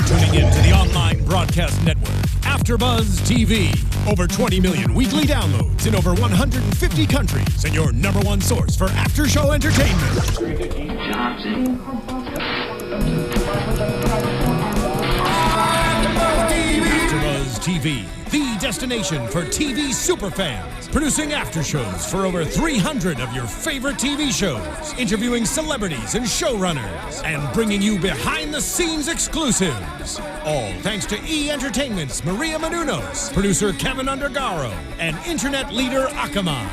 tuning in to the online broadcast network, AFTERBUZZ TV. Over 20 million weekly downloads in over 150 countries, and your number one source for after-show entertainment. AFTERBUZZ TV, the destination for TV superfans, producing after-shows for over 300 of your favorite TV shows, interviewing celebrities and showrunners, and bringing you behind-the-scenes exclusives. All thanks to E! Entertainment's Maria Menounos, producer Kevin Undergaro, and internet leader Akamai.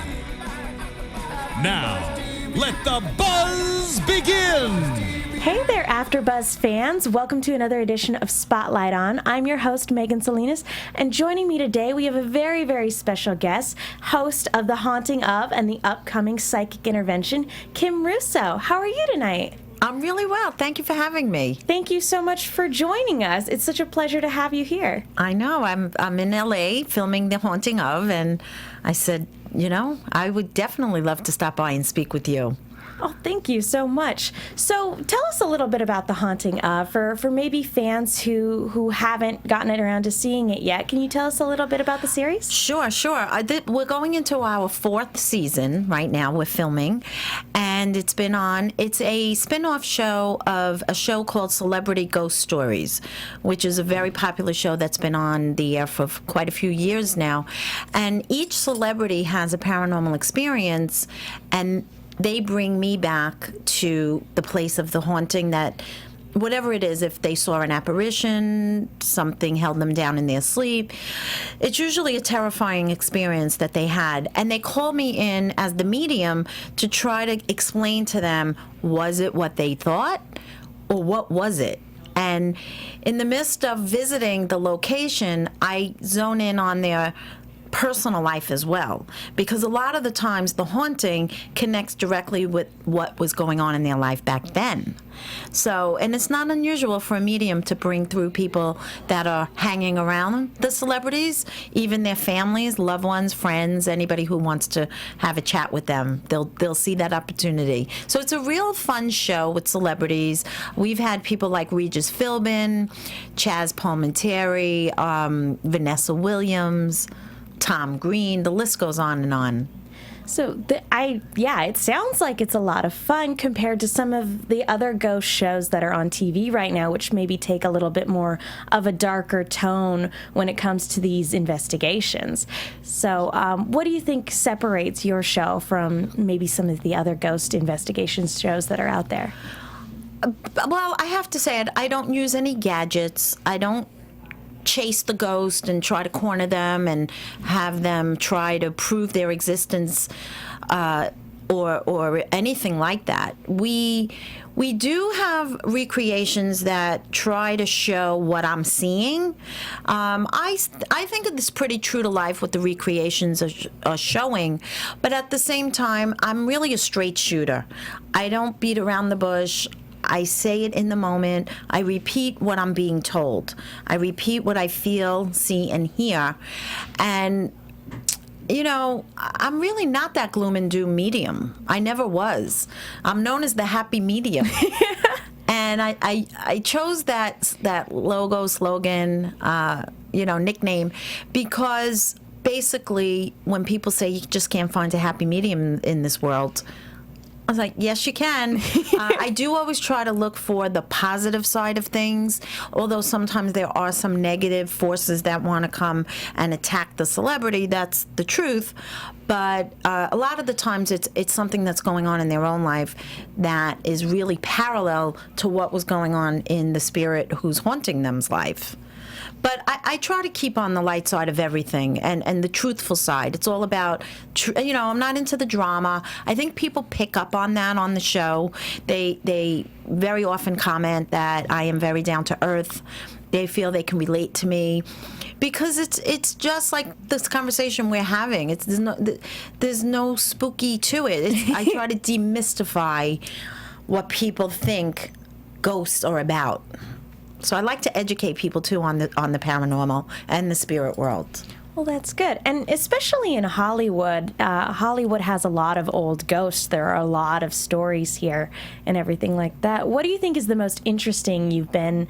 Now, let the buzz begin! Hey there, AfterBuzz fans. Welcome to another edition of Spotlight On. I'm your host, Megan Salinas, and joining me today, we have a very, very special guest, host of The Haunting of and the upcoming Psychic Intervention, Kim Russo. How are you tonight? I'm really well. Thank you for having me. Thank you so much for joining us. It's such a pleasure to have you here. I know. I'm in LA filming The Haunting of, and I said, you know, I would definitely love to stop by and speak with you. Oh, thank you so much. So tell us a little bit about The Haunting of, for maybe fans who haven't gotten it around to seeing it yet. Can you tell us a little bit about the series? Sure. We're going into our 4th season right now. We're filming, and it's a spin-off show of a show called Celebrity Ghost Stories, which is a very popular show that's been on the air for quite a few years now. And each celebrity has a paranormal experience, and they bring me back to the place of the haunting, that whatever it is, if they saw an apparition, something held them down in their sleep, it's usually a terrifying experience that they had. And they call me in as the medium to try to explain to them, was it what they thought, or what was it? And in the midst of visiting the location, I zone in on their personal life as well, because a lot of the times the haunting connects directly with what was going on in their life back then. So, and it's not unusual for a medium to bring through people that are hanging around the celebrities, even their families, loved ones, friends, anybody who wants to have a chat with them. They'll see that opportunity. So it's a real fun show with celebrities. We've had people like Regis Philbin, Chaz Palminteri, Vanessa Williams, Tom Green, the list goes on and on. So, it sounds like it's a lot of fun compared to some of the other ghost shows that are on TV right now, which maybe take a little bit more of a darker tone when it comes to these investigations. So, what do you think separates your show from maybe some of the other ghost investigation shows that are out there? Well, I have to say, I don't use any gadgets. I don't chase the ghost and try to corner them and have them try to prove their existence or anything like that. We do have recreations that try to show what I'm seeing. I think it's pretty true to life what the recreations are showing, but at the same time, I'm really a straight shooter. I don't beat around the bush. I say it in the moment. I repeat what I'm being told. I repeat what I feel, see, and hear. And, you know, I'm really not that gloom and doom medium. I never was. I'm known as the happy medium. And I chose that logo, slogan, nickname, because basically when people say you just can't find a happy medium in this world, I was like, yes, you can. I do always try to look for the positive side of things, although sometimes there are some negative forces that want to come and attack the celebrity. That's the truth. But a lot of the times it's something that's going on in their own life that is really parallel to what was going on in the spirit who's haunting them's life. But I try to keep on the light side of everything and the truthful side. It's all about, I'm not into the drama. I think people pick up on that on the show. They very often comment that I am very down to earth. They feel they can relate to me because it's just like this conversation we're having. There's no spooky to it. I try to demystify what people think ghosts are about. So I like to educate people too on the paranormal and the spirit world. Well, that's good. And especially in Hollywood, Hollywood has a lot of old ghosts. There are a lot of stories here and everything like that. What do you think is the most interesting you've been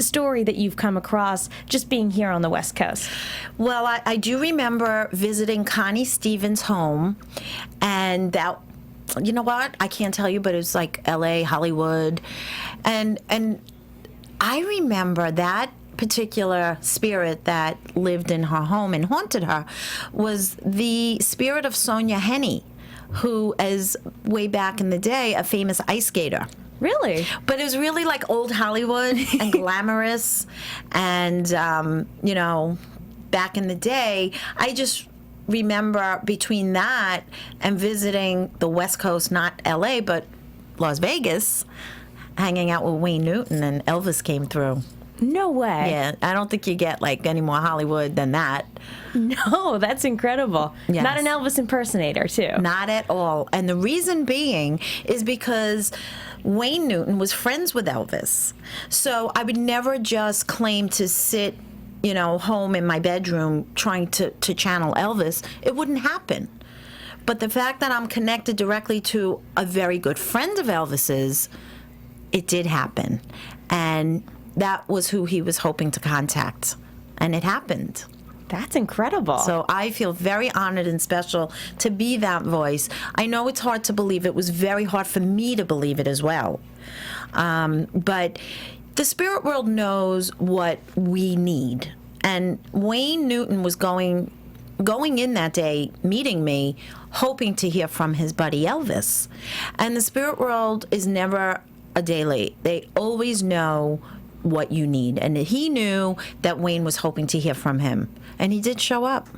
story that you've come across just being here on the West Coast? Well, I do remember visiting Connie Stevens' home, and that, you know what? I can't tell you, but it was like L.A., Hollywood, and I remember that particular spirit that lived in her home and haunted her was the spirit of Sonia Henney, who is way back in the day a famous ice skater. Really? But it was really like old Hollywood and glamorous, and you know, back in the day, I just remember between that and visiting the West Coast, not L.A., but Las Vegas, hanging out with Wayne Newton, and Elvis came through. No way. Yeah, I don't think you get like any more Hollywood than that. No, that's incredible. Yes. Not an Elvis impersonator, too. Not at all. And the reason being is because Wayne Newton was friends with Elvis. So I would never just claim to sit, you know, home in my bedroom trying to channel Elvis. It wouldn't happen. But the fact that I'm connected directly to a very good friend of Elvis's, it did happen. And that was who he was hoping to contact. And it happened. That's incredible. So I feel very honored and special to be that voice. I know it's hard to believe. It was very hard for me to believe it as well. But the spirit world knows what we need. And Wayne Newton was going in that day, meeting me, hoping to hear from his buddy Elvis. And the spirit world is never a day late. They always know what you need. And he knew that Wayne was hoping to hear from him. And he did show up.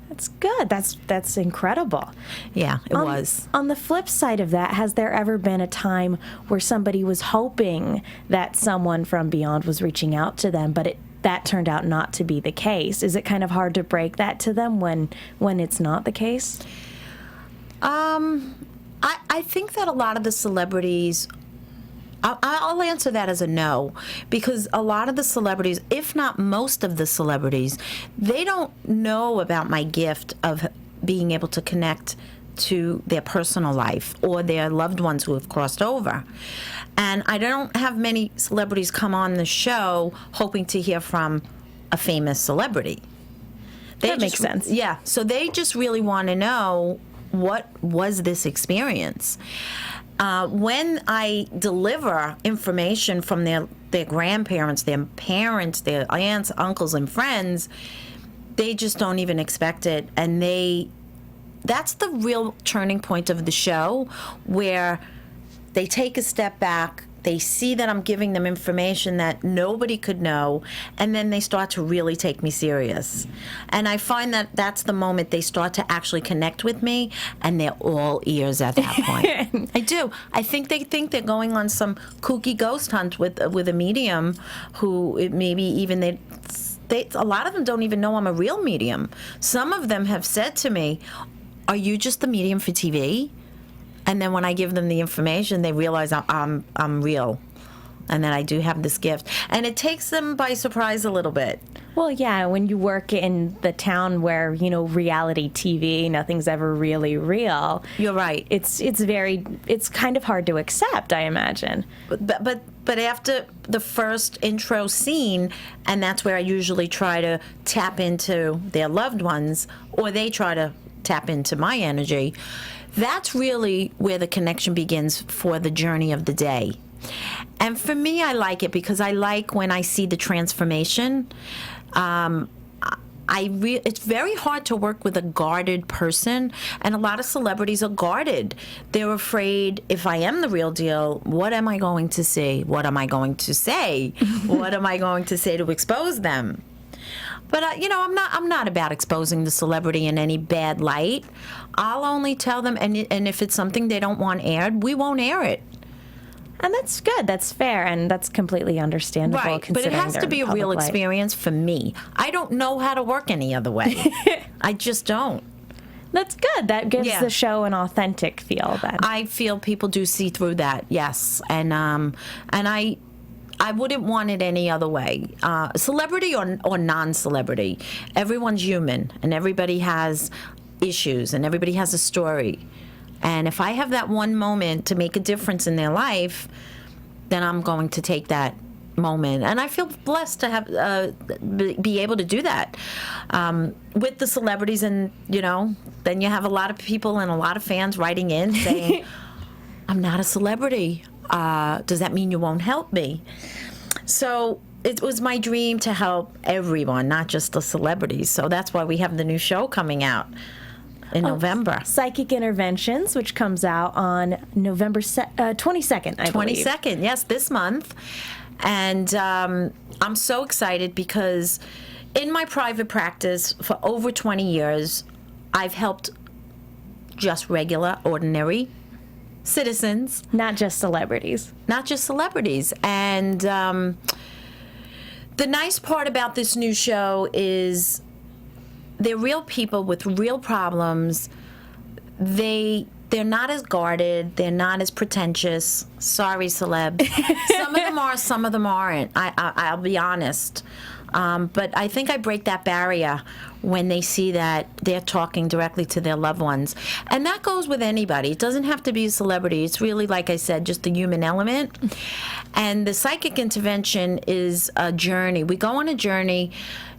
That's good. That's incredible. Yeah, it was. On the flip side of that, has there ever been a time where somebody was hoping that someone from beyond was reaching out to them, but that turned out not to be the case? Is it kind of hard to break that to them when it's not the case? I think that a lot of the celebrities, I'll answer that as a no, because a lot of the celebrities, if not most of the celebrities, they don't know about my gift of being able to connect to their personal life or their loved ones who have crossed over. And I don't have many celebrities come on the show hoping to hear from a famous celebrity. That makes sense. Yeah, so they just really want to know, what was this experience? When I deliver information from their grandparents, their parents, their aunts, uncles, and friends, they just don't even expect it. And that's the real turning point of the show, where they take a step back, they see that I'm giving them information that nobody could know, and then they start to really take me serious. And I find that that's the moment they start to actually connect with me, and they're all ears at that point. I do. I think they think they're going on some kooky ghost hunt with a medium who maybe even a lot of them don't even know I'm a real medium. Some of them have said to me, "Are you just the medium for TV?" And then when I give them the information, they realize I'm real, and that I do have this gift. And it takes them by surprise a little bit. Well, yeah, when you work in the town where, reality TV, nothing's ever really real. You're right. It's kind of hard to accept, I imagine. But after the first intro scene, and that's where I usually try to tap into their loved ones, or they try to tap into my energy, that's really where the connection begins for the journey of the day. And for me, I like it because I like when I see the transformation. It's very hard to work with a guarded person, and a lot of celebrities are guarded. They're afraid, if I am the real deal, what am I going to see? What am I going to say? What am I going to say to expose them? But I'm not about exposing the celebrity in any bad light. I'll only tell them, and if it's something they don't want aired, we won't air it. And that's good. That's fair, and that's completely understandable. Right, but it has to be a real experience for me. I don't know how to work any other way. I just don't. That's good. That gives the show an authentic feel. Then I feel people do see through that. Yes, and I wouldn't want it any other way. Celebrity or non-celebrity, everyone's human, and everybody has issues, and everybody has a story. And if I have that one moment to make a difference in their life, then I'm going to take that moment, and I feel blessed to have be able to do that with the celebrities. And then you have a lot of people and a lot of fans writing in saying, I'm not a celebrity, does that mean you won't help me? So it was my dream to help everyone, not just the celebrities. So that's why we have the new show coming out in November. Psychic Interventions, which comes out on November 22nd, I believe. 22nd, yes, this month. And I'm so excited because in my private practice for over 20 years, I've helped just regular, ordinary citizens. Not just celebrities. Not just celebrities. And the nice part about this new show is they're real people with real problems. They're not as guarded. They're not as pretentious. Sorry, celeb. Some of them are, some of them aren't. I'll be honest. But I think I break that barrier when they see that they're talking directly to their loved ones. And that goes with anybody. It doesn't have to be a celebrity. It's really, like I said, just the human element. And the psychic intervention is a journey. We go on a journey,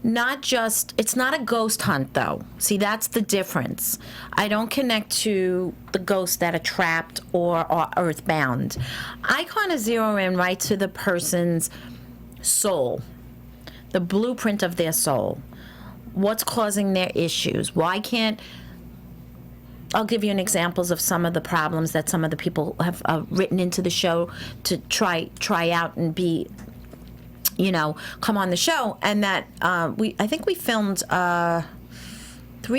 it's not a ghost hunt, though. See, that's the difference. I don't connect to the ghosts that are trapped or are earthbound. I kind of zero in right to the person's soul, the blueprint of their soul. What's causing their issues? Why can't... I'll give you an examples of some of the problems that some of the people have written into the show to try out and be, come on the show. And that I think we filmed 3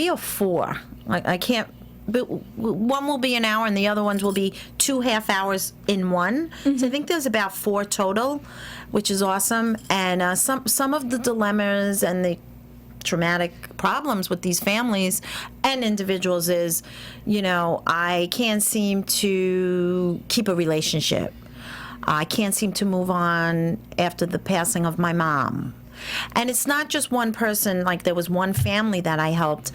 or 4. I can't... But one will be an hour and the other ones will be 2 half hours in one. Mm-hmm. So I think there's about 4 total, which is awesome. And some of the dilemmas and the traumatic problems with these families and individuals is, I can't seem to keep a relationship. I can't seem to move on after the passing of my mom. And it's not just one person. Like, there was one family that I helped,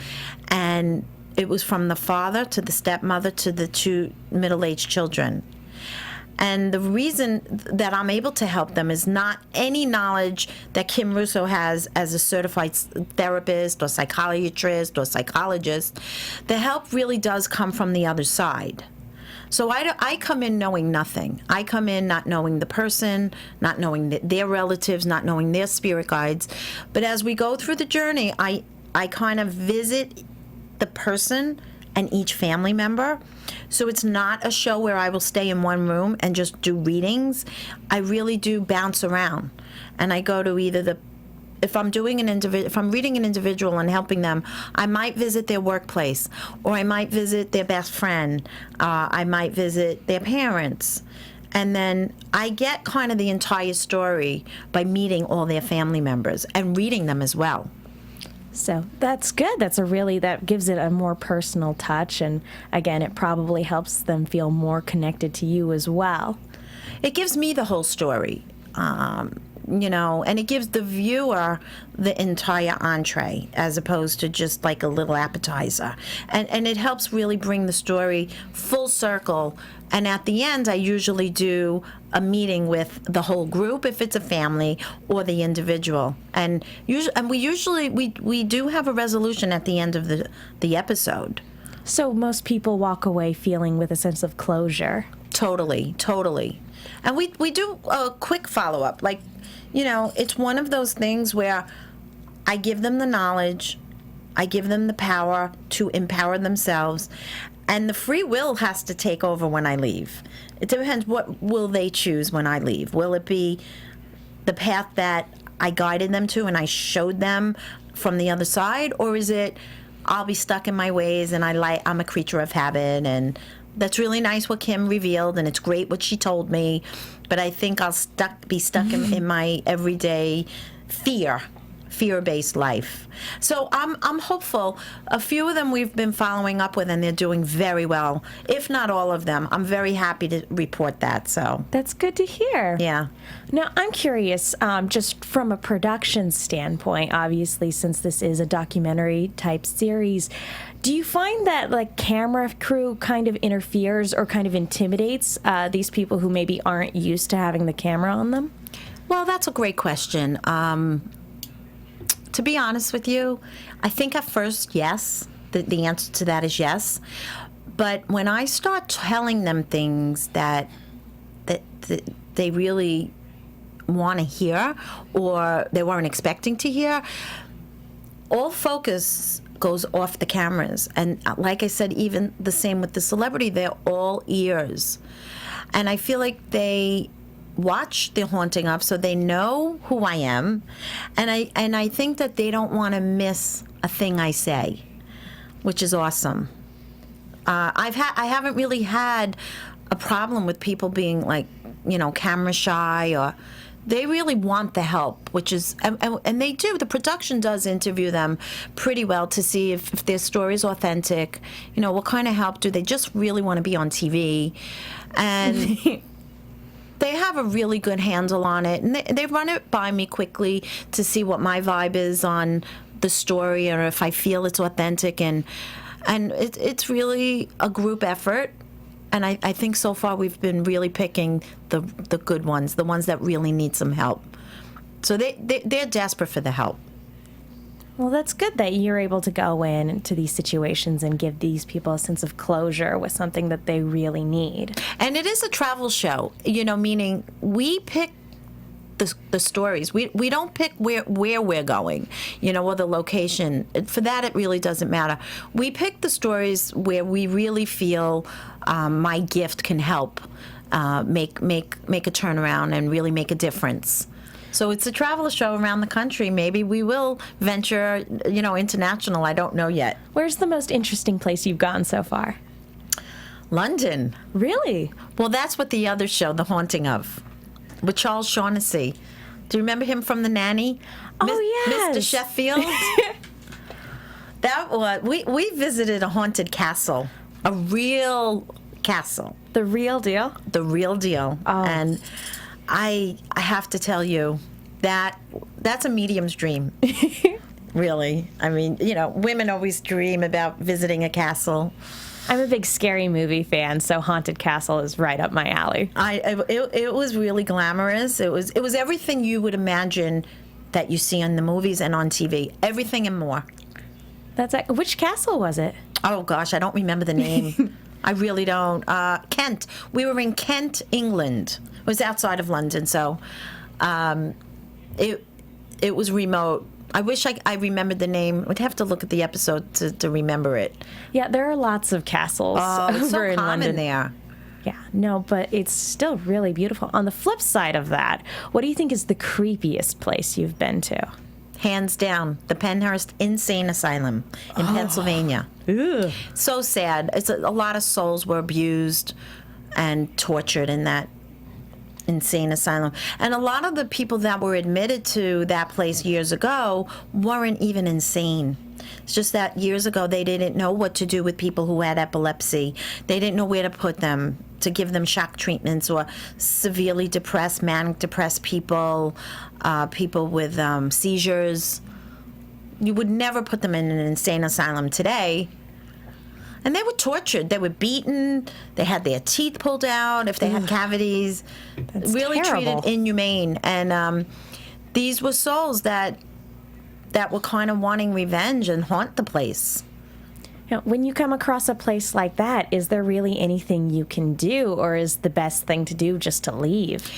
and it was from the father to the stepmother to the 2 middle-aged children. And the reason that I'm able to help them is not any knowledge that Kim Russo has as a certified therapist or psychiatrist or psychologist. The help really does come from the other side. So I come in knowing nothing. I come in not knowing the person, not knowing their relatives, not knowing their spirit guides. But as we go through the journey, I kind of visit the person and each family member. So it's not a show where I will stay in one room and just do readings. I really do bounce around, and I go to either if I'm reading an individual and helping them, I might visit their workplace, or I might visit their best friend. I might visit their parents. And then I get kind of the entire story by meeting all their family members and reading them as well. So that's good. That gives it a more personal touch. And again, it probably helps them feel more connected to you as well. It gives me the whole story, and it gives the viewer the entire entree as opposed to just like a little appetizer. And it helps really bring the story full circle. And at the end, I usually do a meeting with the whole group, if it's a family, or the individual. And we do have a resolution at the end of the episode. So most people walk away feeling with a sense of closure. Totally. And we do a quick follow-up. Like, it's one of those things where I give them the knowledge, I give them the power to empower themselves, and the free will has to take over when I leave. It depends, what will they choose when I leave? Will it be the path that I guided them to and I showed them from the other side? Or is it, I'll be stuck in my ways and I'm a creature of habit, and that's really nice what Kim revealed, and it's great what she told me, but I think I'll be stuck in my everyday fear-based life. So I'm hopeful. A few of them we've been following up with, and they're doing very well. If not all of them, I'm very happy to report that. So that's good to hear. Yeah. Now I'm curious, just from a production standpoint, obviously, since this is a documentary type series, do you find that like camera crew kind of interferes or kind of intimidates these people who maybe aren't used to having the camera on them? Well, that's a great question. To be honest with you, I think at first, yes. The answer to that is yes. But when I start telling them things that they really want to hear or they weren't expecting to hear, all focus goes off the cameras. And like I said, even the same with the celebrity, they're all ears. And I feel like they watch The Haunting of, so they know who I am, and I think that they don't want to miss a thing I say, which is awesome. I haven't really had a problem with people being like, camera shy, or they really want the help, which is, and they do. The production does interview them pretty well to see if their story is authentic. What kind of help do they just really want to be on TV, and. They have a really good handle on it, and they run it by me quickly to see what my vibe is on the story, or if I feel it's authentic, and it's really a group effort. And I think so far we've been really picking the good ones, the ones that really need some help. So they're desperate for the help. Well, that's good that you're able to go into these situations and give these people a sense of closure with something that they really need. And it is a travel show, meaning we pick the stories. We don't pick where we're going, or the location. For that, it really doesn't matter. We pick the stories where we really feel my gift can help make a turnaround and really make a difference. So it's a travel show around the country. Maybe we will venture, international. I don't know yet. Where's the most interesting place you've gone so far? London. Really? Well, that's what the other show, The Haunting of, with Charles Shaughnessy. Do you remember him from The Nanny? Oh, yes. Mr. Sheffield. That was, we visited a haunted castle, a real castle. The real deal? The real deal. Oh. And I have to tell you, that's a medium's dream. Really. I mean, women always dream about visiting a castle. I'm a big scary movie fan, so Haunted Castle is right up my alley. It was really glamorous. It was everything you would imagine that you see in the movies and on TV. Everything and more. Which castle was it? Oh, gosh, I don't remember the name. I really don't. Kent. We were in Kent, England. It was outside of London, so it was remote. I wish I remembered the name. I'd have to look at the episode to remember it. Yeah, there are lots of castles it's over so in common London. There. Yeah, no, but it's still really beautiful. On the flip side of that, what do you think is the creepiest place you've been to? Hands down, the Penhurst Insane Asylum in Pennsylvania. Ew. So sad. It's a lot of souls were abused and tortured in that insane asylum. And a lot of the people that were admitted to that place years ago weren't even insane. It's just that years ago they didn't know what to do with people who had epilepsy. They didn't know where to put them, to give them shock treatments, or severely depressed, manic depressed people, people with seizures. You would never put them in an insane asylum today. And they were tortured. They were beaten. They had their teeth pulled out if they had cavities. That's really terrible. Treated inhumane. And these were souls that were kind of wanting revenge and haunt the place. When you come across a place like that, is there really anything you can do, or is the best thing to do just to leave?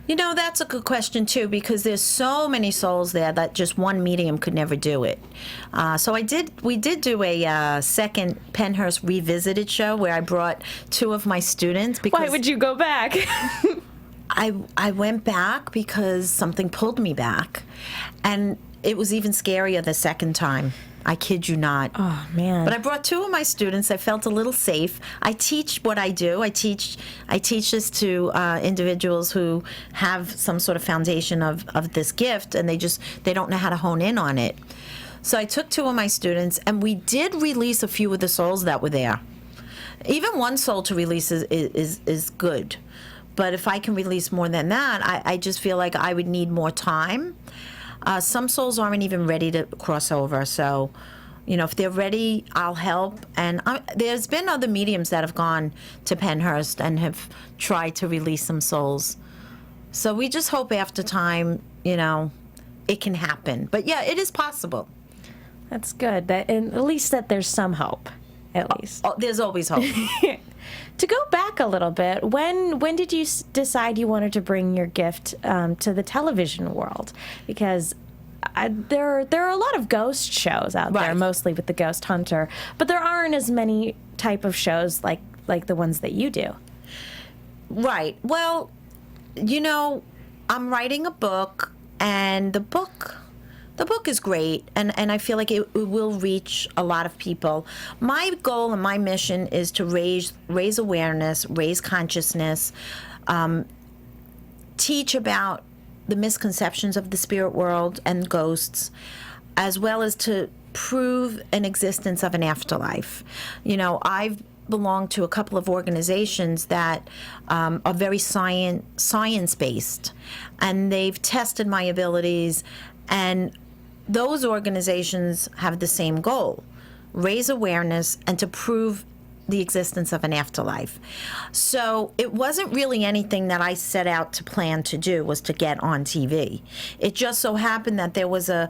That's a good question, too, because there's so many souls there that just one medium could never do it. So we did do a second Penhurst Revisited show where I brought two of my students. Because why would you go back? I went back because something pulled me back. And it was even scarier the second time. I kid you not. Oh, man. But I brought two of my students. I felt a little safe. I teach what I do. I teach this to individuals who have some sort of foundation of this gift, and they don't know how to hone in on it. So I took two of my students, and we did release a few of the souls that were there. Even one soul to release is good. But if I can release more than that, I just feel like I would need more time. Some souls aren't even ready to cross over, so if they're ready, I'll help. And there's been other mediums that have gone to Penhurst and have tried to release some souls. So we just hope after time, it can happen. But yeah, it is possible. That's good. And at least that there's some hope. At least. Oh, there's always hope. To go back a little bit, when did you decide you wanted to bring your gift to the television world? Because there are a lot of ghost shows out there, Right. mostly with the ghost hunter, but there aren't as many type of shows like the ones that you do. Right. Well, I'm writing a book, and the book is great, and I feel like it will reach a lot of people. My goal and my mission is to raise awareness, raise consciousness, teach about the misconceptions of the spirit world and ghosts, as well as to prove an existence of an afterlife. I've belonged to a couple of organizations that are very science-based, and they've tested my abilities, and those organizations have the same goal: raise awareness and to prove the existence of an afterlife. So it wasn't really anything that I set out to plan to do, was to get on TV. It just so happened that there was a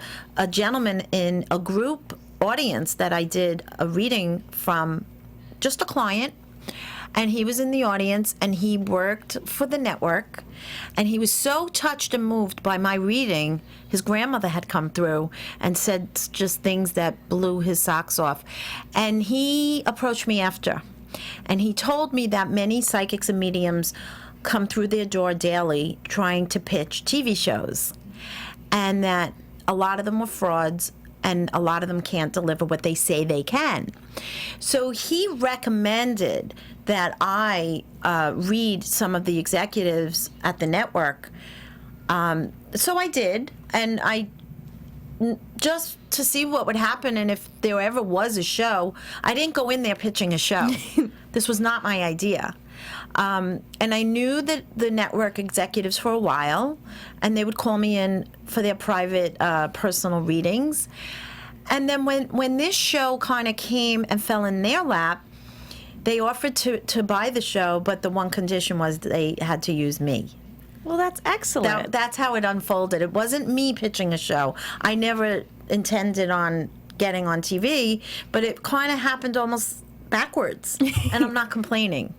gentleman in a group audience that I did a reading from, just a client, and he was in the audience, and he worked for the network, and he was so touched and moved by my reading. His grandmother had come through and said just things that blew his socks off, and he approached me after, and he told me that many psychics and mediums come through their door daily trying to pitch TV shows, and that a lot of them were frauds, and a lot of them can't deliver what they say they can. So he recommended that I read some of the executives at the network. So I did, and just to see what would happen, and if there ever was a show. I didn't go in there pitching a show. This was not my idea. And I knew that the network executives for a while, and they would call me in for their private personal readings. And then when this show kind of came and fell in their lap, they offered to buy the show, but the one condition was they had to use me. Well, that's excellent. That's how it unfolded. It wasn't me pitching a show. I never intended on getting on TV, but it kind of happened almost backwards, and I'm not complaining.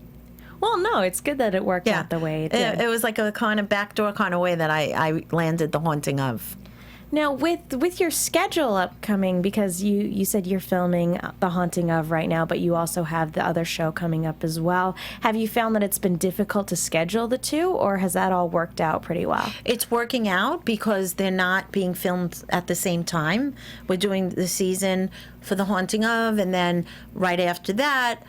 Well, no, it's good that it worked out the way it did. It was like a kind of backdoor kind of way that I landed The Haunting of. Now, with your schedule upcoming, because you said you're filming The Haunting of right now, but you also have the other show coming up as well, have you found that it's been difficult to schedule the two, or has that all worked out pretty well? It's working out because they're not being filmed at the same time. We're doing the season for The Haunting of, and then right after that,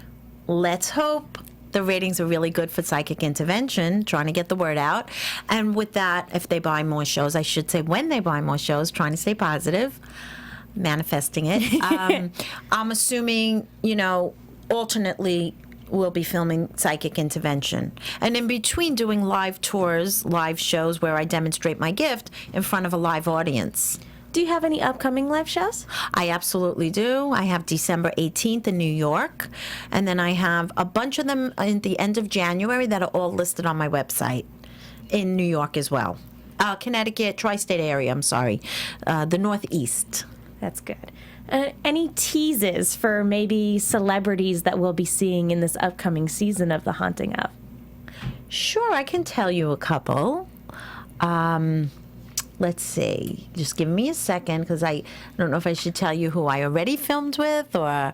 let's hope the ratings are really good for Psychic Intervention, trying to get the word out. And with that, if they buy more shows, I should say when they buy more shows, trying to stay positive, manifesting it. I'm assuming, alternately we'll be filming Psychic Intervention. And in between, doing live tours, live shows where I demonstrate my gift in front of a live audience. Do you have any upcoming live shows? I absolutely do. I have December 18th in New York, and then I have a bunch of them at the end of January that are all listed on my website in New York as well. Connecticut, tri-state area, I'm sorry, the Northeast. That's good. Any teases for maybe celebrities that we'll be seeing in this upcoming season of The Haunting of? Sure, I can tell you a couple. Let's see. Just give me a second, because I don't know if I should tell you who I already filmed with or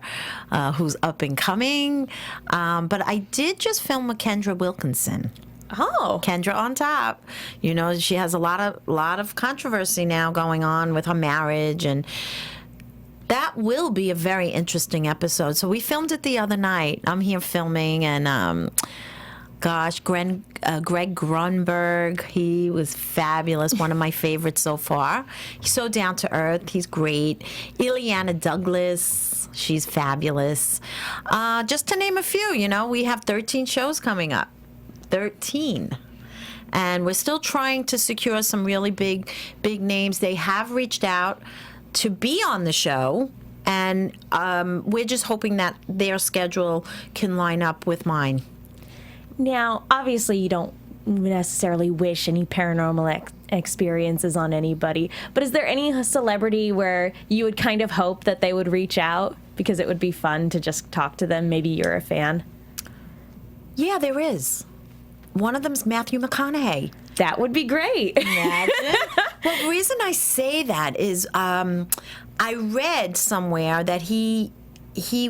who's up and coming. But I did just film with Kendra Wilkinson. Oh, Kendra on top. She has a lot of controversy now going on with her marriage, and that will be a very interesting episode. So we filmed it the other night. I'm here filming, and Greg Grunberg, he was fabulous, one of my favorites so far. He's so down to earth, he's great. Ileana Douglas, she's fabulous. Just to name a few, we have 13 shows coming up. 13. And we're still trying to secure some really big names. They have reached out to be on the show, and we're just hoping that their schedule can line up with mine. Now, obviously, you don't necessarily wish any paranormal experiences on anybody, but is there any celebrity where you would kind of hope that they would reach out because it would be fun to just talk to them? Maybe you're a fan. Yeah, there is. One of them's Matthew McConaughey. That would be great. Imagine. Well, the reason I say that is I read somewhere that he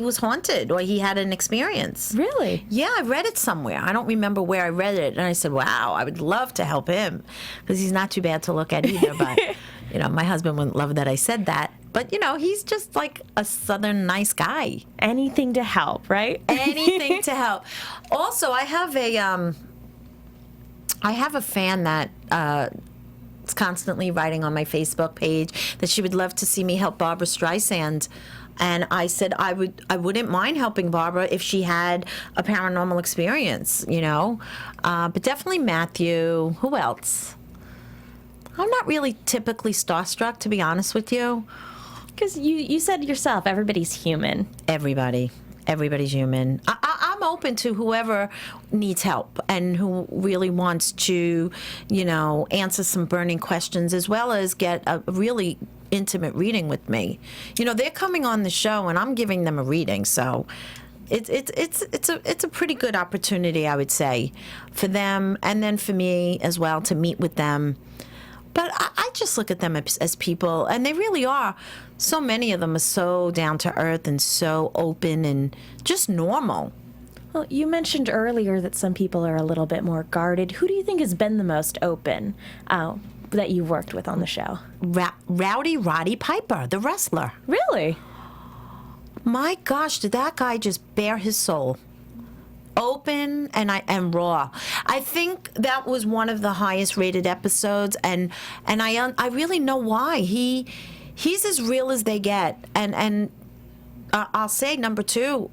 was haunted, or he had an experience. Really? Yeah, I read it somewhere. I don't remember where I read it. And I said, wow, I would love to help him, because he's not too bad to look at either. But, my husband wouldn't love that I said that. But, he's just like a Southern nice guy. Anything to help, right? Anything to help. Also, I have a fan that is constantly writing on my Facebook page that she would love to see me help Barbara Streisand. And I said I wouldn't mind helping Barbara if she had a paranormal experience, But definitely Matthew. Who else? I'm not really typically starstruck, to be honest with you. Because you said yourself, everybody's human. Everybody's human. I'm open to whoever needs help and who really wants to, answer some burning questions, as well as get a really intimate reading with me. They're coming on the show and I'm giving them a reading, so it's a pretty good opportunity, I would say, for them, and then for me as well to meet with them. But I just look at them as people, and they really are. So many of them are so down to earth and so open and just normal. Well, you mentioned earlier that some people are a little bit more guarded. Who do you think has been the most open that you've worked with on the show? Rowdy Roddy Piper, the wrestler. Really? My gosh, did that guy just bare his soul? Open and raw. I think that was one of the highest rated episodes, and I really know why. He's as real as they get, and I'll say number 2,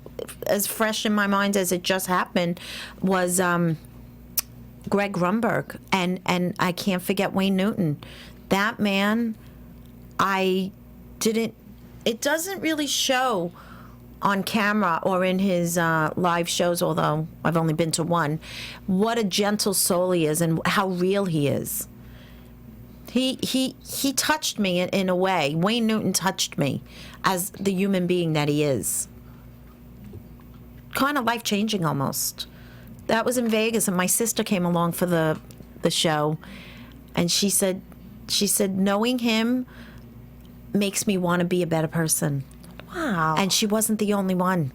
as fresh in my mind as it just happened, was Greg Grunberg, and I can't forget Wayne Newton. That man, it doesn't really show on camera or in his live shows, although I've only been to one, what a gentle soul he is and how real he is. He touched me in a way. Wayne Newton touched me as the human being that he is. Kind of life-changing almost. That was in Vegas, and my sister came along for the show, and she said knowing him makes me want to be a better person. Wow. And she wasn't the only one.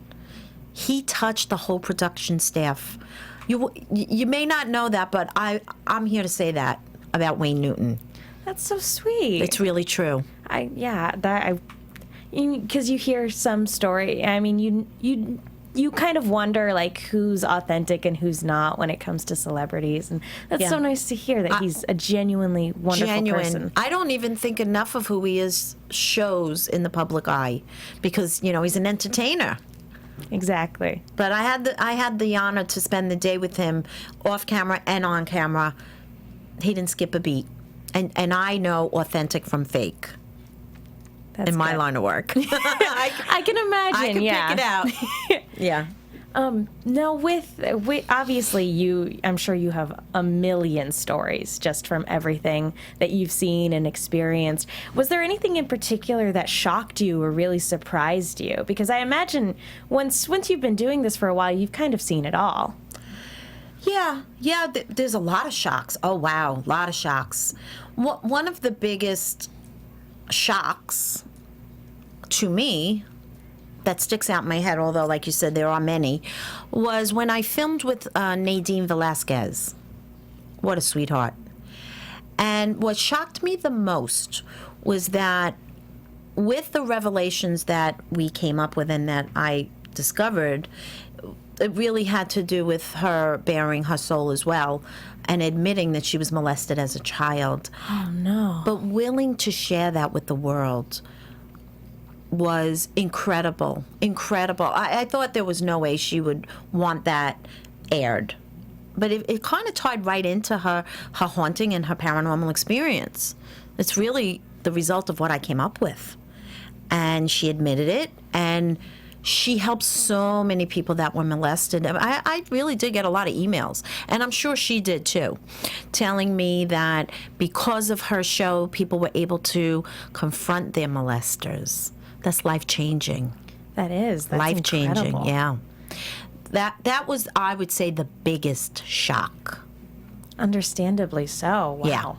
He touched the whole production staff. You may not know that, but I'm here to say that about Wayne Newton. That's so sweet. It's really true. Because you hear some story. I mean, you kind of wonder like who's authentic and who's not when it comes to celebrities, and that's so nice to hear that he's a genuinely wonderful person. I don't even think enough of who he is shows in the public eye, because he's an entertainer. Exactly. But I had the honor to spend the day with him, off camera and on camera. He didn't skip a beat, and I know authentic from fake. That's in my good. line of work. I can imagine. I can pick it out. Yeah. Now, with obviously I'm sure you have a million stories just from everything that you've seen and experienced. Was there anything in particular that shocked you or really surprised you? Because I imagine once you've been doing this for a while, you've kind of seen it all. Yeah. There's a lot of shocks. Oh wow, a lot of shocks. One of the biggest shocks to me that sticks out in my head, although like you said there are many, was when I filmed with Nadine Velasquez. What a sweetheart. And what shocked me the most was that with the revelations that we came up with and that I discovered, it really had to do with her bearing her soul as well and admitting that she was molested as a child. Oh, no. But willing to share that with the world was incredible. Incredible. I thought there was no way she would want that aired. But it kind of tied right into her haunting and her paranormal experience. It's really the result of what I came up with. And she admitted it. And, she helped so many people that were molested. I really did get a lot of emails, and I'm sure she did too, telling me that because of her show, people were able to confront their molesters. That's life-changing. That's Life-changing, incredible. yeah. That was, I would say, the biggest shock. Understandably so. Wow.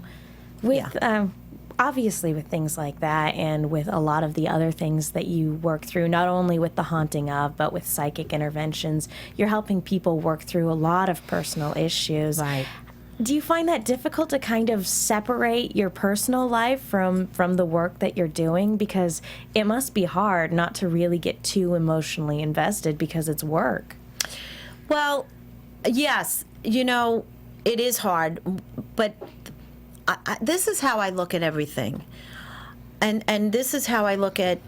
Yeah. With obviously with things like that, and with a lot of the other things that you work through, not only with the haunting of, but with psychic interventions, you're helping people work through a lot of personal issues. Right. Do you find that difficult to kind of separate your personal life from the work that you're doing? Because it must be hard not to really get too emotionally invested because it's work. Well, yes, it is hard, but this is how I look at everything. And this is how I look at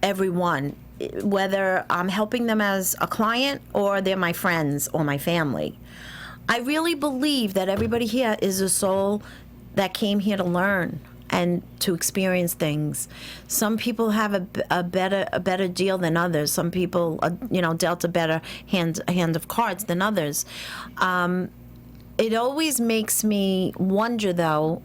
everyone, whether I'm helping them as a client or they're my friends or my family. I really believe that everybody here is a soul that came here to learn and to experience things. Some people have a better deal than others. Some people, dealt a better hand of cards than others. It always makes me wonder, though,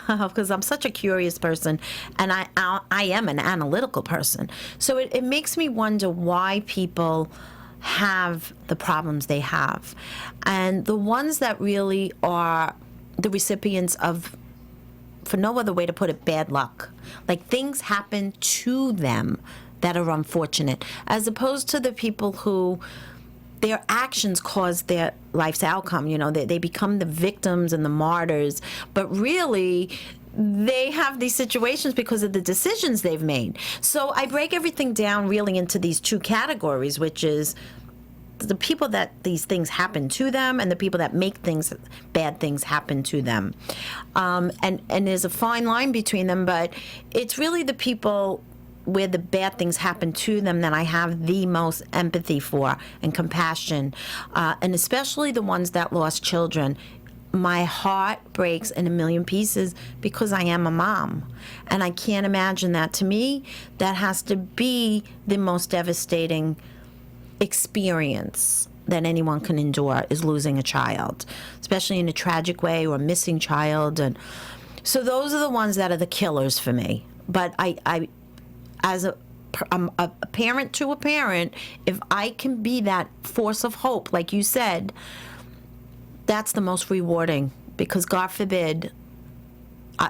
because I'm such a curious person, and I am an analytical person. So it makes me wonder why people have the problems they have. And the ones that really are the recipients of, for no other way to put it, bad luck. Like, things happen to them that are unfortunate, as opposed to the people who their actions cause their life's outcome. They become the victims and the martyrs, but really they have these situations because of the decisions they've made. So I break everything down really into these two categories, which is the people that these things happen to them, and the people that make bad things happen to them. And there's a fine line between them, but it's really the people where the bad things happen to them that I have the most empathy for and compassion, and especially the ones that lost children. My heart breaks in a million pieces because I am a mom, and I can't imagine that. To me, that has to be the most devastating experience that anyone can endure, is losing a child, especially in a tragic way, or a missing child. And so those are the ones that are the killers for me. But I as a parent to a parent, if I can be that force of hope, like you said, that's the most rewarding, because God forbid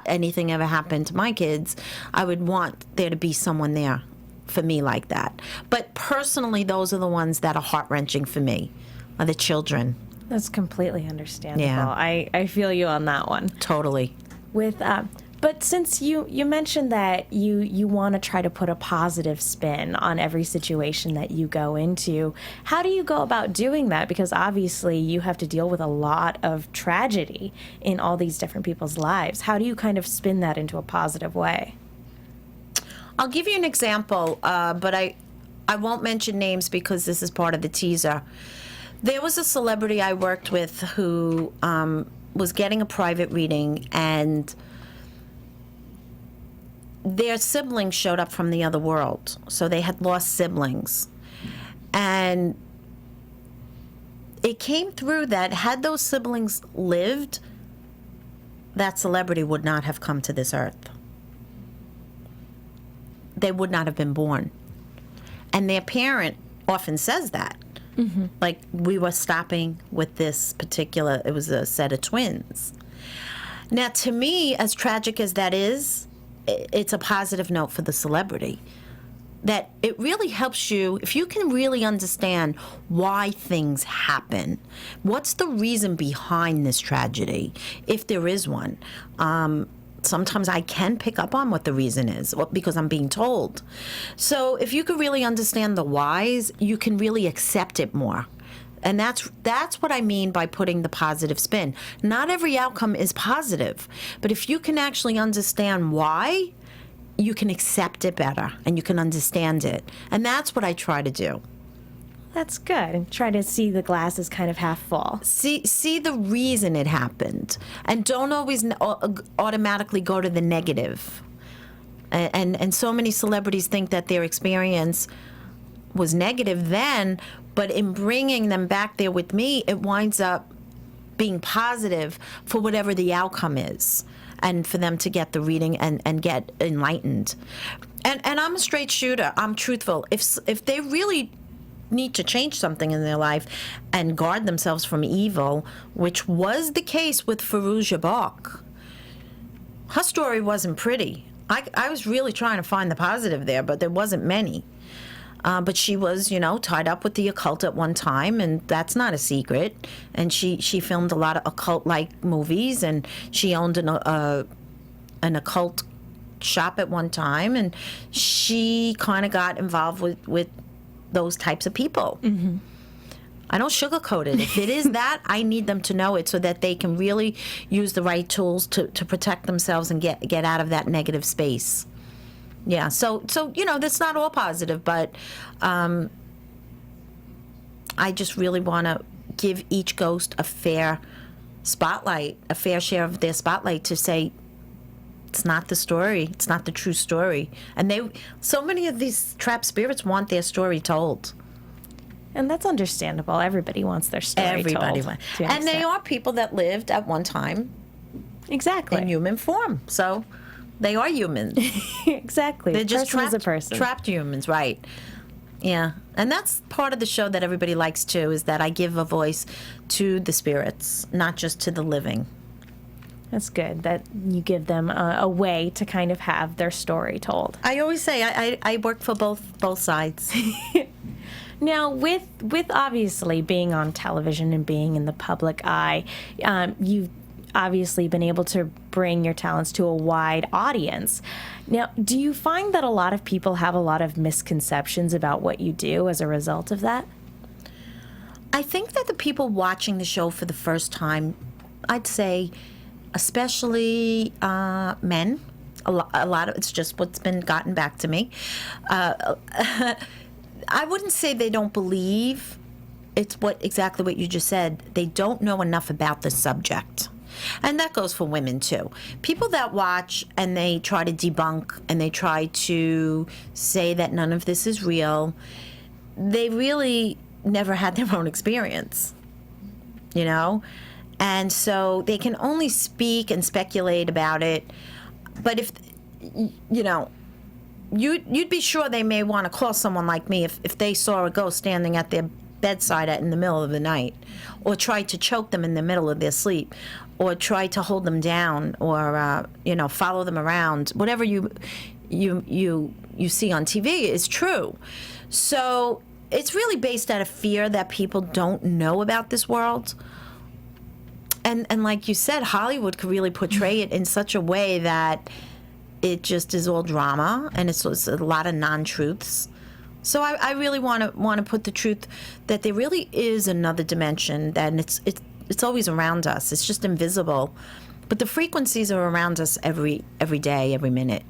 anything ever happened to my kids, I would want there to be someone there for me like that. But personally, those are the ones that are heart-wrenching for me, are the children. That's completely understandable. Yeah. I feel you on that one. Totally. But since you mentioned that you want to try to put a positive spin on every situation that you go into, how do you go about doing that? Because obviously you have to deal with a lot of tragedy in all these different people's lives. How do you kind of spin that into a positive way? I'll give you an example, but I won't mention names because this is part of the teaser. There was a celebrity I worked with who was getting a private reading, and their siblings showed up from the other world. So they had lost siblings. And it came through that had those siblings lived, that celebrity would not have come to this earth. They would not have been born. And their parent often says that. Mm-hmm. Like, we were stopping with this particular, it was a set of twins. Now, to me, as tragic as that is, it's a positive note for the celebrity. That it really helps you, if you can really understand why things happen. What's the reason behind this tragedy, if there is one? Sometimes I can pick up on what the reason is because I'm being told. So if you could really understand the whys, you can really accept it more. And that's what I mean by putting the positive spin. Not every outcome is positive, but if you can actually understand why, you can accept it better and you can understand it. And that's what I try to do. That's good. And try to see the glass as kind of half full. See the reason it happened, and don't always automatically go to the negative. And so many celebrities think that their experience was negative then, but in bringing them back there with me, it winds up being positive for whatever the outcome is, and for them to get the reading and get enlightened. And I'm a straight shooter. I'm truthful. If they really need to change something in their life and guard themselves from evil, which was the case with Fairuza Balk, her story wasn't pretty. I was really trying to find the positive there, but there wasn't many. But she was, tied up with the occult at one time, and that's not a secret. And she filmed a lot of occult-like movies, and she owned an occult shop at one time, and she kind of got involved with those types of people. Mm-hmm. I don't sugarcoat it. If it is that, I need them to know it so that they can really use the right tools to protect themselves and get out of that negative space. Yeah, so that's not all positive, but I just really want to give each ghost a fair spotlight, a fair share of their spotlight, to say it's not the story, it's not the true story. And so many of these trapped spirits want their story told. And that's understandable. Everybody wants their story Everybody told. wants. And they are people that lived at one time exactly in human form. So they are humans. Exactly. They're just person. trapped humans, right? Yeah. And that's part of the show that everybody likes too, is that I give a voice to the spirits, not just to the living. That's good that you give them a way to kind of have their story told. I always say I work for both sides. Now, with obviously being on television and being in the public eye, you've obviously been able to bring your talents to a wide audience. Now, do you find that a lot of people have a lot of misconceptions about what you do as a result of that? I think that the people watching the show for the first time, I'd say, especially men, a lot of it's just what's been gotten back to me. I wouldn't say they don't believe. It's exactly what you just said. They don't know enough about the subject. And that goes for women too. People that watch and they try to debunk and they try to say that none of this is real, they really never had their own experience, And so they can only speak and speculate about it. But if, you'd be sure they may want to call someone like me if they saw a ghost standing at their bedside in the middle of the night, or tried to choke them in the middle of their sleep, or tried to hold them down, or follow them around. Whatever you see on TV is true. So it's really based out of fear that people don't know about this world. And like you said, Hollywood could really portray it in such a way that it just is all drama, and it's a lot of non-truths. So I really want to put the truth that there really is another dimension, and it's always around us. It's just invisible, but the frequencies are around us every day, every minute.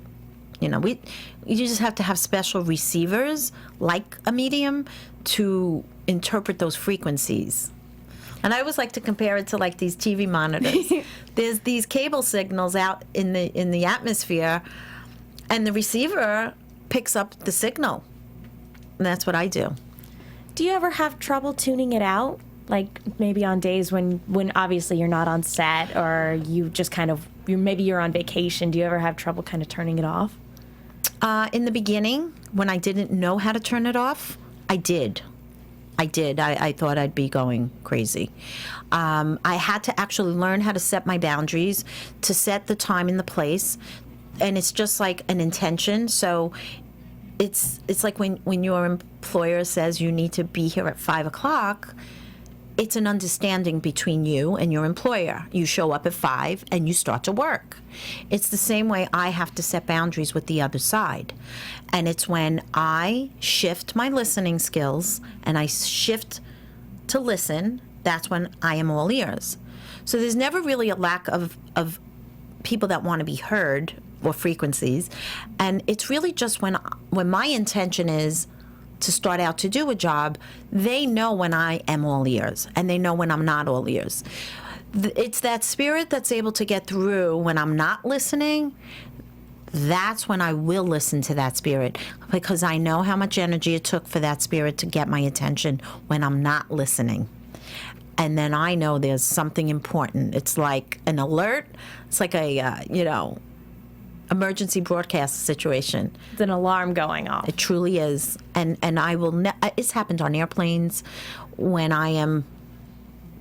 You just have to have special receivers, like a medium, to interpret those frequencies. And I always like to compare it to like these TV monitors. There's these cable signals out in the atmosphere, and the receiver picks up the signal. And that's what I do. Do you ever have trouble tuning it out? Like maybe on days when obviously you're not on set, or you just maybe you're on vacation. Do you ever have trouble kind of turning it off? In the beginning, when I didn't know how to turn it off, I did. I thought I'd be going crazy. I had to actually learn how to set my boundaries, to set the time and the place. And it's just like an intention. So it's like when your employer says you need to be here at 5 o'clock, it's an understanding between you and your employer. You show up at 5 and you start to work. It's the same way I have to set boundaries with the other side. And it's when I shift my listening skills and I shift to listen, that's when I am all ears. So there's never really a lack of people that want to be heard, or frequencies. And it's really just when my intention is to start out to do a job, they know when I am all ears, and they know when I'm not all ears. It's that spirit that's able to get through when I'm not listening that's when I will listen to that spirit, because I know how much energy it took for that spirit to get my attention when I'm not listening. And then I know there's something important. It's like an alert. It's like a, emergency broadcast situation. It's an alarm going off. It truly is. And I will, it's happened on airplanes when I am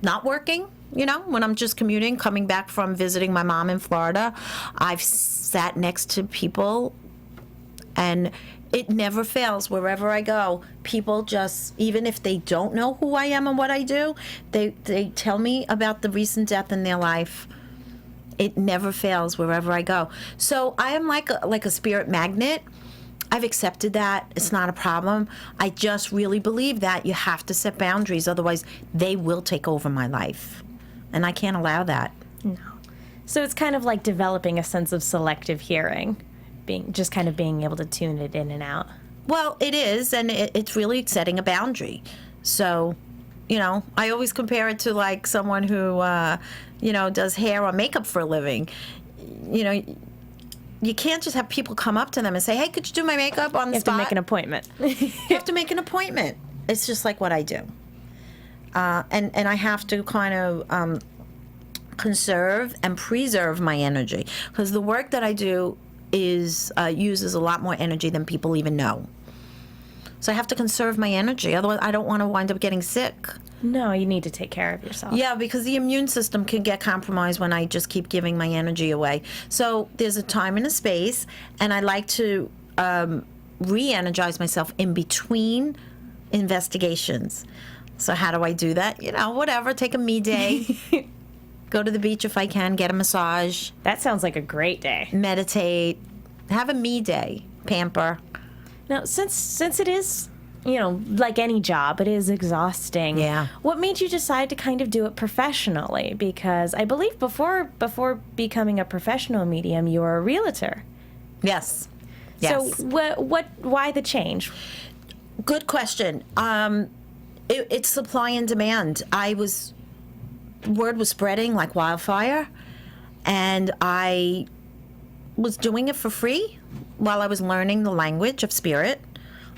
not working, when I'm just commuting, coming back from visiting my mom in Florida. I've sat next to people, and it never fails wherever I go. People just, even if they don't know who I am and what I do, they tell me about the recent death in their life. It never fails wherever I go. So I am like a spirit magnet. I've accepted that. It's not a problem. I just really believe that you have to set boundaries, otherwise they will take over my life. And I can't allow that. No. So it's kind of like developing a sense of selective hearing, being able to tune it in and out. Well, it is, and it's really setting a boundary. So, I always compare it to like someone who, does hair or makeup for a living. You can't just have people come up to them and say, hey, could you do my makeup on the spot? You have to make an appointment. You have to make an appointment. It's just like what I do. And I have to kind of conserve and preserve my energy, because the work that I do uses a lot more energy than people even know. So I have to conserve my energy. Otherwise, I don't want to wind up getting sick. No, you need to take care of yourself. Yeah, because the immune system can get compromised when I just keep giving my energy away. So there's a time and a space, and I like to re-energize myself in between investigations. So how do I do that? Whatever, take a me day. Go to the beach if I can, get a massage. That sounds like a great day. Meditate, have a me day, pamper. Now, since it is, like any job, it is exhausting. Yeah. What made you decide to kind of do it professionally? Because I believe before becoming a professional medium, you were a realtor. Yes. So why the change? Good question. It's supply and demand. Word was spreading like wildfire, and I was doing it for free while I was learning the language of spirit.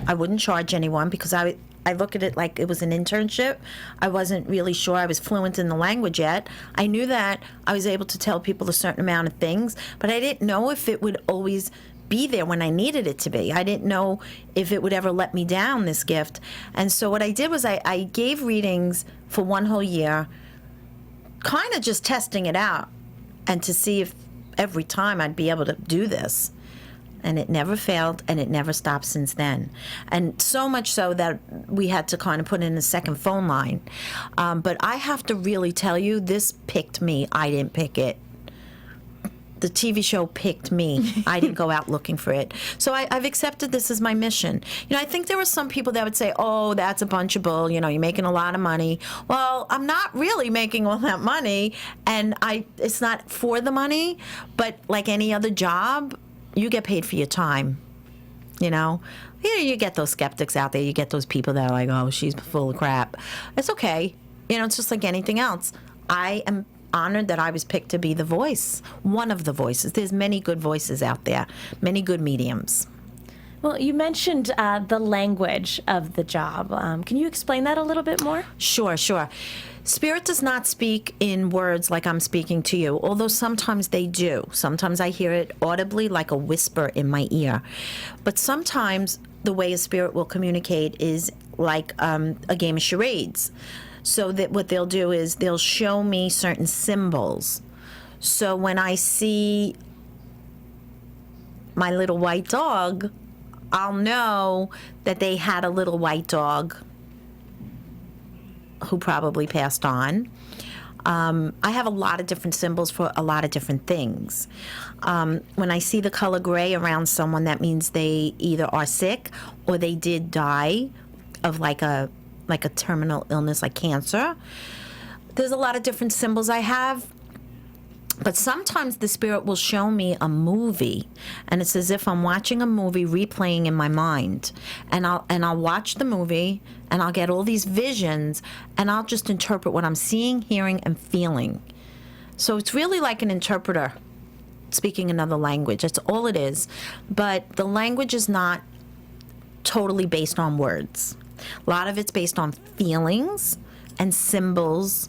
I wouldn't charge anyone because I look at it like it was an internship. I wasn't really sure I was fluent in the language yet. I knew that I was able to tell people a certain amount of things, but I didn't know if it would always be there when I needed it to be. I didn't know if it would ever let me down, this gift. And so what I did was I gave readings for 1 whole year, kind of just testing it out and to see if every time I'd be able to do this. And it never failed, and it never stopped since then. And so much so that we had to kind of put in a second phone line. But I have to really tell you, this picked me. I didn't pick it. The TV show picked me. I didn't go out looking for it. So I've accepted this as my mission. I think there were some people that would say, oh, that's a bunch of bull. You're making a lot of money. Well, I'm not really making all that money. And it's not for the money. But like any other job, you get paid for your time. You get those skeptics out there. You get those people that are like, oh, she's full of crap. It's okay. It's just like anything else. I am honored that I was picked to be the voice, one of the voices. There's many good voices out there, many good mediums. Well, you mentioned the language of the job. Can you explain that a little bit more? Sure. Spirit does not speak in words like I'm speaking to you, although sometimes they do. Sometimes I hear it audibly like a whisper in my ear. But sometimes the way a spirit will communicate is like a game of charades. So that what they'll do is they'll show me certain symbols. So when I see my little white dog, I'll know that they had a little white dog who probably passed on. I have a lot of different symbols for a lot of different things. When I see the color gray around someone, that means they either are sick or they did die of like a terminal illness like cancer. There's a lot of different symbols I have. But sometimes the spirit will show me a movie, and it's as if I'm watching a movie replaying in my mind. And I'll watch the movie, and I'll get all these visions, and I'll just interpret what I'm seeing, hearing, and feeling. So it's really like an interpreter. speaking another language. That's all it is. But the language is not totally based on words. A lot of it's based on feelings and symbols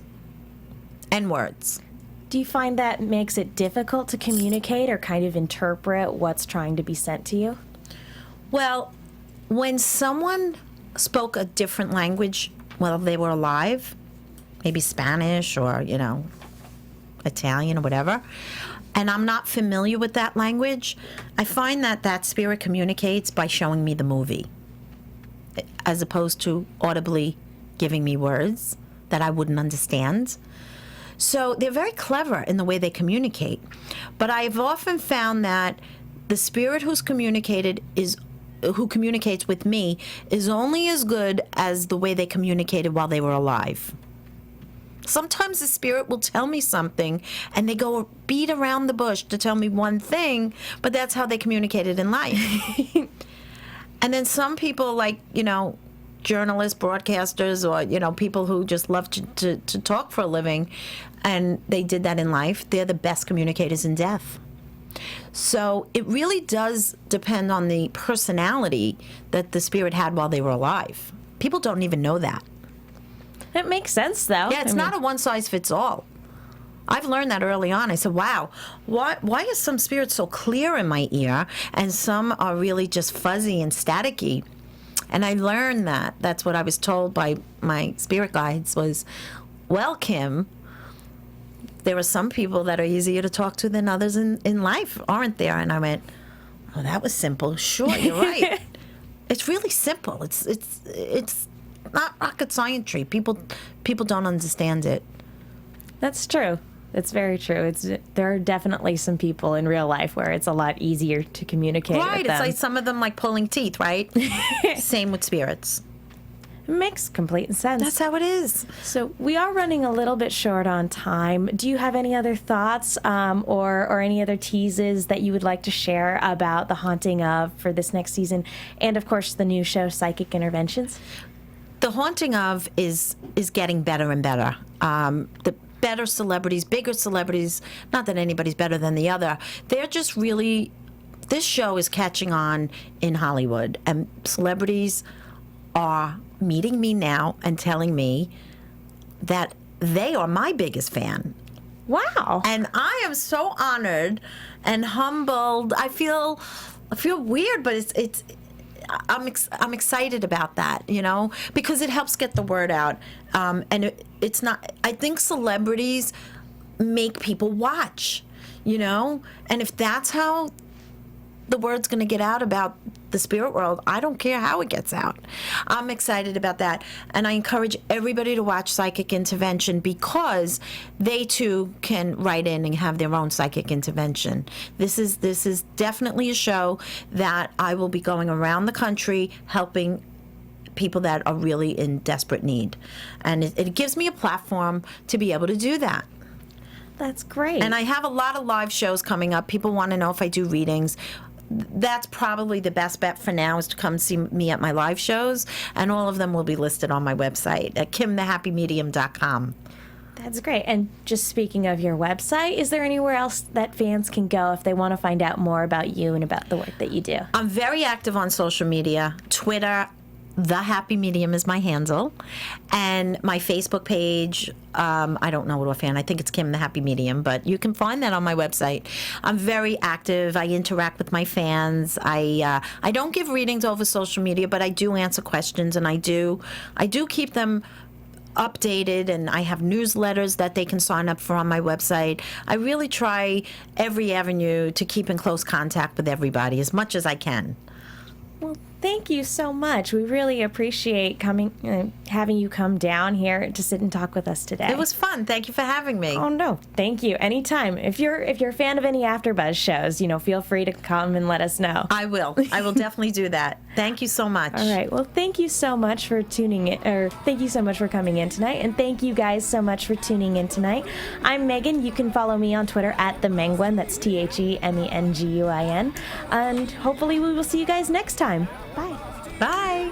and words. Do you find that makes it difficult to communicate or kind of interpret what's trying to be sent to you? Well, when someone spoke a different language while they were alive, maybe Spanish or, Italian or whatever, and I'm not familiar with that language, I find that spirit communicates by showing me the movie, as opposed to audibly giving me words that I wouldn't understand. So they're very clever in the way they communicate. But I've often found that the spirit who communicates with me is only as good as the way they communicated while they were alive. Sometimes the spirit will tell me something and they go beat around the bush to tell me one thing, but that's how they communicated in life. And then some people, like, journalists, broadcasters, or, people who just love to talk for a living, and they did that in life, they're the best communicators in death. So it really does depend on the personality that the spirit had while they were alive. People don't even know that. It makes sense, though. Yeah, it's not a one-size-fits-all. I've learned that early on. I said, wow, why are some spirits so clear in my ear and some are really just fuzzy and staticky? And I learned that. That's what I was told by my spirit guides was, well, Kim, there are some people that are easier to talk to than others in life, aren't there? And I went, oh, that was simple. Sure, you're right. It's really simple. It's not rocket science. People don't understand it. That's true. It's very true. There are definitely some people in real life where it's a lot easier to communicate with them. Right. It's like some of them like pulling teeth, right? Same with spirits. It makes complete sense. That's how it is. So we are running a little bit short on time. Do you have any other thoughts or any other teases that you would like to share about The Haunting Of for this next season? And, of course, the new show, Psychic Interventions? The Haunting Of is getting better and better. The better celebrities, bigger celebrities, not that anybody's better than the other, they're just really, this show is catching on in Hollywood, and celebrities are meeting me now and telling me that they are my biggest fan. Wow. And I am so honored and humbled. I feel weird, but I'm excited about that, because it helps get the word out. And it's not, I think celebrities make people watch, and if that's how the word's going to get out about the spirit world, I don't care how it gets out. I'm excited about that. And I encourage everybody to watch Psychic Intervention because they too can write in and have their own psychic intervention. This is definitely a show that I will be going around the country helping people that are really in desperate need. And it gives me a platform to be able to do that. That's great. And I have a lot of live shows coming up. People want to know if I do readings. That's probably the best bet for now, is to come see me at my live shows, and all of them will be listed on my website at kimthehappymedium.com. That's great. And just speaking of your website, is there anywhere else that fans can go if they want to find out more about you and about the work that you do? I'm very active on social media. Twitter, The Happy Medium is my handle. And my Facebook page, I don't know what offhand. I think it's Kim the Happy Medium, but you can find that on my website. I'm very active. I interact with my fans. I don't give readings over social media, but I do answer questions, and I do keep them updated, and I have newsletters that they can sign up for on my website. I really try every avenue to keep in close contact with everybody as much as I can. Well, thank you so much. We really appreciate having you come down here to sit and talk with us today. It was fun. Thank you for having me. Oh no, thank you. Anytime. If you're a fan of any AfterBuzz shows, feel free to come and let us know. I will. I will definitely do that. Thank you so much. All right. Well, thank you so much for tuning in, or thank you so much for coming in tonight, and thank you guys so much for tuning in tonight. I'm Megan. You can follow me on Twitter at @themenguin. That's TheMenguin, and hopefully we will see you guys next time. Bye. Bye.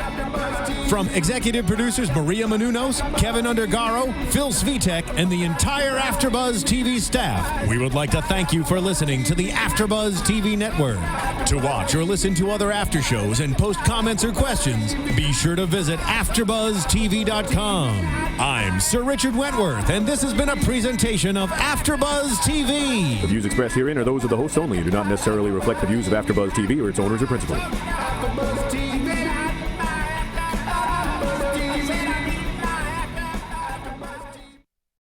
AfterBuzz TV. From executive producers Maria Menounos, Kevin Undergaro, Phil Svitek, and the entire AfterBuzz TV staff, we would like to thank you for listening to the AfterBuzz TV network. To watch or listen to other after shows and post comments or questions, be sure to visit AfterBuzzTV.com. I'm Sir Richard Wentworth, and this has been a presentation of AfterBuzz TV. The views expressed herein are those of the hosts only and do not necessarily reflect the views of AfterBuzz TV or its owners or principals. AfterBuzz TV.